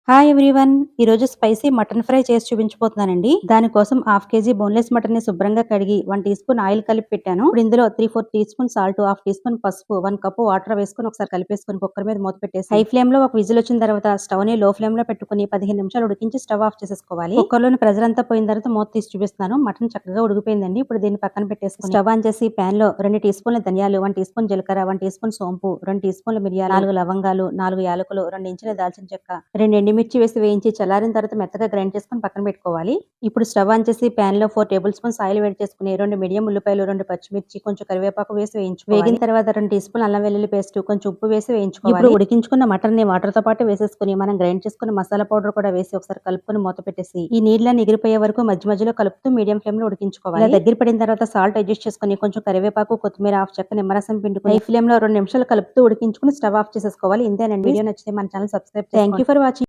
Hi everyone. ఈరోజు spicy mutton fry చేసి చూపించబోతున్నానండి. దానికోసం హాఫ్ కేజీ బోన్లెస్ మటన్ ని శుభ్రంగా కడిగి 1 టీ స్పూన్ ఆయిల్ కలిపి పెట్టాను. ఇప్పుడు ఇందులో 3/4 teaspoon salt, half teaspoon పసుపు, 1 కప్పు వాటర్ వేసుకుని ఒకసారి కలిపేసుకుని కుక్కర్ మీద మూత పెట్టేసి హై ఫ్లేమ్ లో ఒక విజిల్ వచ్చిన తర్వాత స్టవ్ ని లో ఫ్లేమ్ లో పెట్టుకుని 15 నిమిషాలు ఉడికించి స్టవ్ ఆఫ్ చేసేసుకోవాలి. కుక్కర్ లోని ప్రెజర్ అంతా పోయిన తర్వాత మూత తీసి చూపిస్తున్నాను. మటన్ చక్కగా ఉడికిపోయిందండి. ఇప్పుడు దీన్ని పక్కన పెట్టేసుకుని స్టవ్ ఆన్ చేసి పాన్ లో 2 టీ స్పూన్ల ధనియాలు, 1 టీ స్పూన్ జీలకర్ర, 1 టీ స్పూన్ సోంపు, 2 టీ స్పూన్ల మిరియాలు, 4 లవంగాలు, 4 యాలకులు, 2 ఇంచుల దాల్చిన చెక్క, 2 ఎండుమిర్చి వేసి వేయించి చల్లారిన తర్వాత మెత్తగా గ్రైండ్ చేసుకుని పక్కన పెట్టుకోవాలి. ఇప్పుడు స్టవ్ ఆన్ చేసి పాన్ లో 4 టేబుల్ స్పూన్స్ ఆయిల్ వేడి చేసుకుని 2 మీడియం ఉల్లిపాయలు, 2 పచ్చిమిర్చి, కొంచెం కరివేపాకు వేసి వేయించుకోవాలి. వేగిన తర్వాత 2 టీ స్పూన్ అల్లం వెల్లుల్లి పేస్ట్, కొంచెం ఉప్పు వేసి వేయించుకోవాలి. ఇప్పుడు ఉడికించుకున్న మటన్ ని వాటర్ తో పాటు వేసేసుకుని మనం గ్రైండ్ చేసుకున్న మసాలా పౌడర్ కూడా వేసి ఒకసారి కలుపుకొని మూత పెట్టేసి ఈ నీళ్ళని ఎగిరిపోయే వరకు మధ్య మధ్యలో కలుపుతూ మీడియం ఫ్లేమ్ లో ఉడికించుకోవాలి. ఇలా దగ్గర పడిన తర్వాత సాల్ట్ అడ్జస్ట్ చేసుకుని కొంచెం కరివేపాకు, కొత్తిమీర, హాఫ్ చెక్క నిమ్మరసం పిండుకుని హై ఫ్లేమ్ లో 2 నిమిషాలు కలుపుతూ ఉడికించుకుని స్టవ్ ఆఫ్ చేసేసుకోవాలి. ఇంతేనండి. వీడియో నచ్చితే మన ఛానల్ సబ్స్క్రైబ్ చేసుకోండి. Thank you for watching.